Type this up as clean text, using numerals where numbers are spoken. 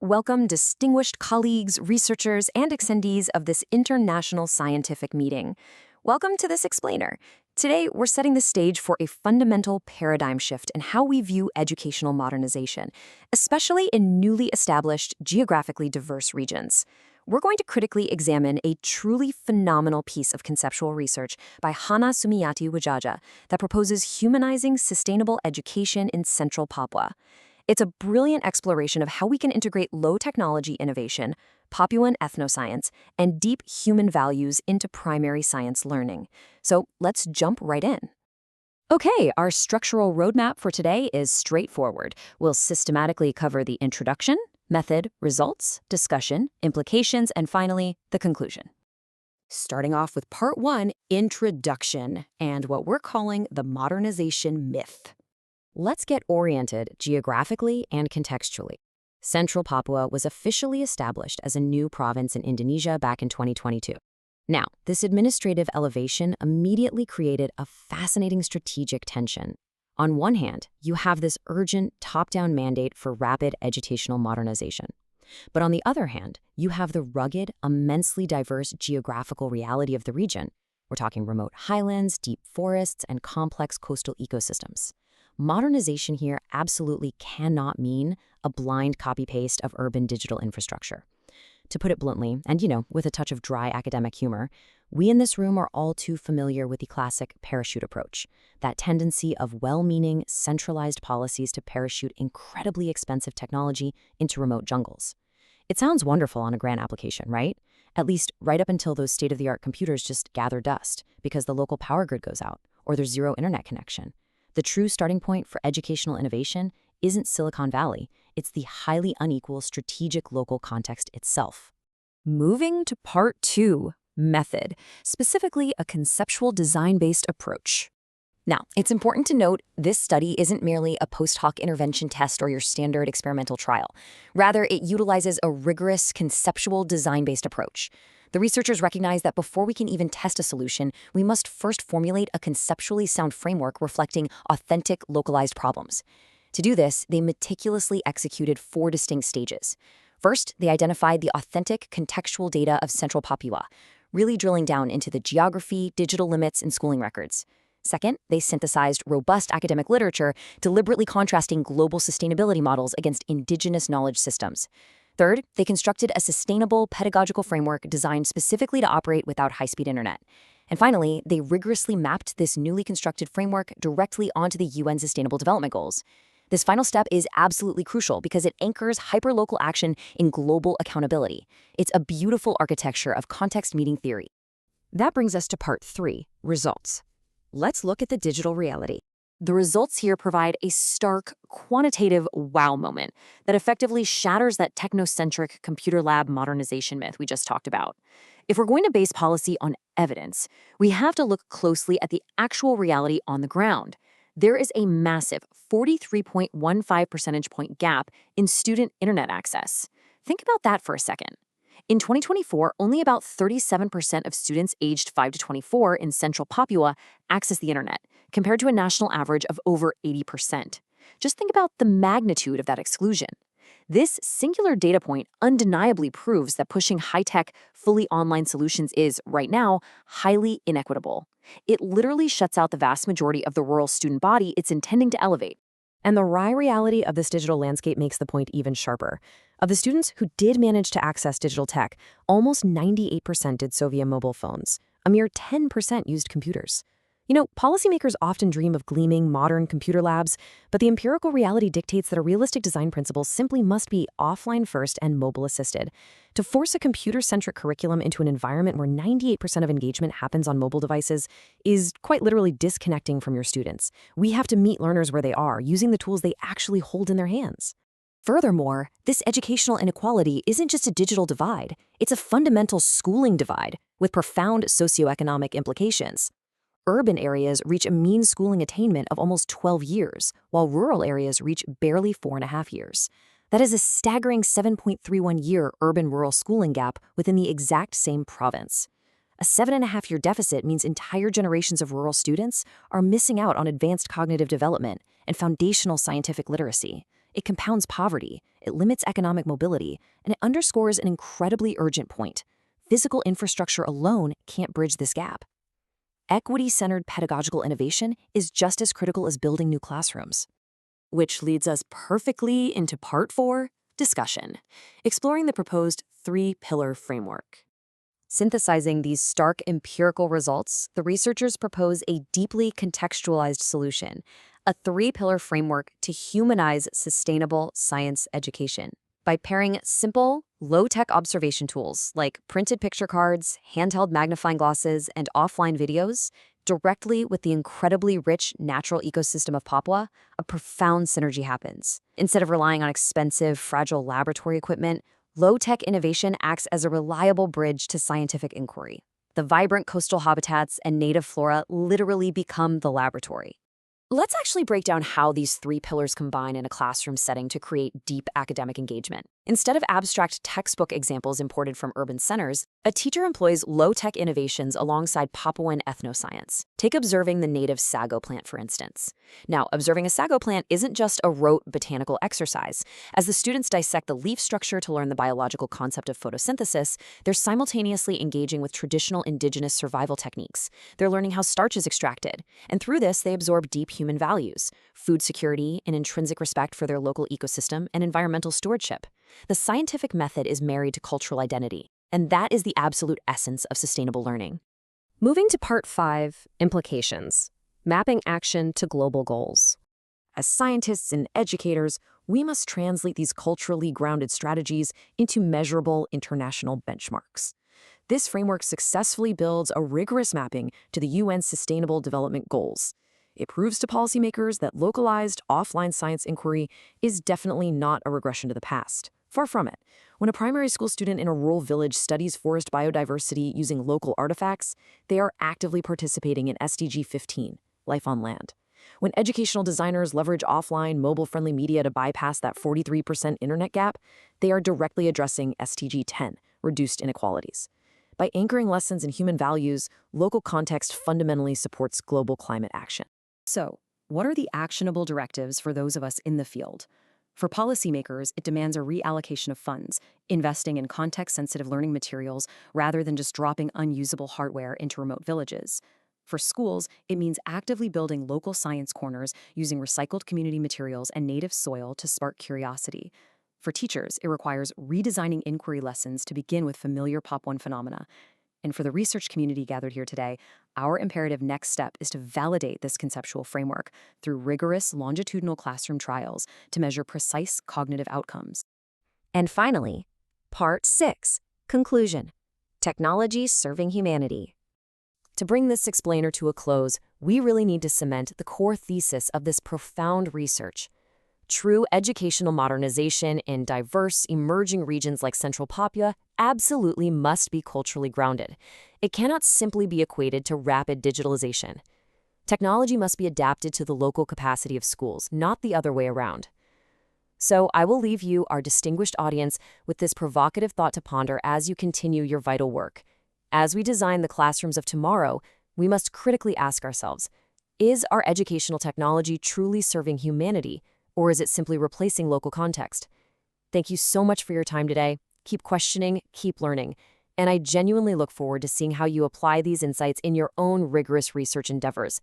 Welcome, distinguished colleagues, researchers, and attendees of this international scientific meeting. Welcome to this explainer. Today, we're setting the stage for a fundamental paradigm shift in how we view educational modernization, especially in newly established, geographically diverse regions. We're going to critically examine a truly phenomenal piece of conceptual research by Hana Sumiyati Wajaja that proposes humanizing sustainable education in central Papua. It's a brilliant exploration of how we can integrate low-technology innovation, Papuan etnoscience, and deep human values into primary science learning. So let's jump right in. Okay, our structural roadmap for today is straightforward. We'll systematically cover the introduction, method, results, discussion, implications, and finally, the conclusion. Starting off with Part 1, Introduction, and what we're calling the modernization myth. Let's get oriented geographically and contextually. Central Papua was officially established as a new province in Indonesia back in 2022. Now, this administrative elevation immediately created a fascinating strategic tension. On one hand, you have this urgent top-down mandate for rapid educational modernization. But on the other hand, you have the rugged, immensely diverse geographical reality of the region. We're talking remote highlands, deep forests, and complex coastal ecosystems. Modernization here absolutely cannot mean a blind copy-paste of urban digital infrastructure. To put it bluntly, and with a touch of dry academic humor, we in this room are all too familiar with the classic parachute approach, that tendency of well-meaning, centralized policies to parachute incredibly expensive technology into remote jungles. It sounds wonderful on a grant application, right? At least right up until those state-of-the-art computers just gather dust because the local power grid goes out or there's zero internet connection. The true starting point for educational innovation isn't Silicon Valley, it's the highly unequal strategic local context itself. Moving to Part 2, Method, specifically a conceptual design-based approach. Now, it's important to note this study isn't merely a post hoc intervention test or your standard experimental trial. Rather, it utilizes a rigorous conceptual design-based approach. The researchers recognize that before we can even test a solution, we must first formulate a conceptually sound framework reflecting authentic, localized problems. To do this, they meticulously executed 4 distinct stages. First, they identified the authentic, contextual data of Central Papua, really drilling down into the geography, digital limits, and schooling records. Second, they synthesized robust academic literature, deliberately contrasting global sustainability models against indigenous knowledge systems. Third, they constructed a sustainable pedagogical framework designed specifically to operate without high-speed internet. And finally, they rigorously mapped this newly constructed framework directly onto the UN Sustainable Development Goals. This final step is absolutely crucial because it anchors hyperlocal action in global accountability. It's a beautiful architecture of context-meeting theory. That brings us to Part 3, Results. Let's look at the digital reality. The results here provide a stark, quantitative wow moment that effectively shatters that technocentric computer lab modernization myth we just talked about. If we're going to base policy on evidence, we have to look closely at the actual reality on the ground. There is a massive 43.15 percentage point gap in student internet access. Think about that for a second. In 2024, only about 37% of students aged 5 to 24 in central Papua access the internet, compared to a national average of over 80%. Just think about the magnitude of that exclusion. This singular data point undeniably proves that pushing high-tech, fully online solutions is, right now, highly inequitable. It literally shuts out the vast majority of the rural student body it's intending to elevate. And the wry reality of this digital landscape makes the point even sharper. Of the students who did manage to access digital tech, almost 98% did so via mobile phones. A mere 10% used computers. Policymakers often dream of gleaming, modern computer labs, but the empirical reality dictates that a realistic design principle simply must be offline first and mobile assisted. To force a computer-centric curriculum into an environment where 98% of engagement happens on mobile devices is quite literally disconnecting from your students. We have to meet learners where they are, using the tools they actually hold in their hands. Furthermore, this educational inequality isn't just a digital divide, it's a fundamental schooling divide with profound socioeconomic implications. Urban areas reach a mean schooling attainment of almost 12 years, while rural areas reach barely 4.5 years. That is a staggering 7.31-year urban-rural schooling gap within the exact same province. A 7.5-year deficit means entire generations of rural students are missing out on advanced cognitive development and foundational scientific literacy. It compounds poverty, it limits economic mobility, and it underscores an incredibly urgent point. Physical infrastructure alone can't bridge this gap. Equity-centered pedagogical innovation is just as critical as building new classrooms. Which leads us perfectly into Part 4, discussion, exploring the proposed three-pillar framework. Synthesizing these stark empirical results, the researchers propose a deeply contextualized solution, a three-pillar framework to humanize sustainable science education. By pairing simple, low-tech observation tools like printed picture cards, handheld magnifying glasses, and offline videos, directly with the incredibly rich natural ecosystem of Papua, a profound synergy happens. Instead of relying on expensive, fragile laboratory equipment, low-tech innovation acts as a reliable bridge to scientific inquiry. The vibrant coastal habitats and native flora literally become the laboratory. Let's actually break down how these three pillars combine in a classroom setting to create deep academic engagement. Instead of abstract textbook examples imported from urban centers, a teacher employs low-tech innovations alongside Papuan etnoscience. Take observing the native sago plant, for instance. Now, observing a sago plant isn't just a rote botanical exercise. As the students dissect the leaf structure to learn the biological concept of photosynthesis, they're simultaneously engaging with traditional indigenous survival techniques. They're learning how starch is extracted, and through this, they absorb deep human values, food security, an intrinsic respect for their local ecosystem, and environmental stewardship. The scientific method is married to cultural identity, and that is the absolute essence of sustainable learning. Moving to Part 5, implications. Mapping action to global goals. As scientists and educators, we must translate these culturally grounded strategies into measurable international benchmarks. This framework successfully builds a rigorous mapping to the UN's Sustainable Development Goals. It proves to policymakers that localized, offline science inquiry is definitely not a regression to the past. Far from it. When a primary school student in a rural village studies forest biodiversity using local artifacts, they are actively participating in SDG 15, Life on Land. When educational designers leverage offline, mobile-friendly media to bypass that 43% internet gap, they are directly addressing SDG 10, Reduced Inequalities. By anchoring lessons in human values, local context fundamentally supports global climate action. So, what are the actionable directives for those of us in the field? For policymakers, it demands a reallocation of funds, investing in context-sensitive learning materials rather than just dropping unusable hardware into remote villages. For schools, it means actively building local science corners using recycled community materials and native soil to spark curiosity. For teachers, it requires redesigning inquiry lessons to begin with familiar Papuan phenomena. And for the research community gathered here today, our imperative next step is to validate this conceptual framework through rigorous longitudinal classroom trials to measure precise cognitive outcomes. And finally, Part 6, Conclusion. Technology serving humanity. To bring this explainer to a close, we really need to cement the core thesis of this profound research. True educational modernization in diverse, emerging regions like Central Papua absolutely must be culturally grounded. It cannot simply be equated to rapid digitalization. Technology must be adapted to the local capacity of schools, not the other way around. So I will leave you, our distinguished audience, with this provocative thought to ponder as you continue your vital work. As we design the classrooms of tomorrow, we must critically ask ourselves, is our educational technology truly serving humanity? Or is it simply replacing local context? Thank you so much for your time today. Keep questioning, keep learning. And I genuinely look forward to seeing how you apply these insights in your own rigorous research endeavors.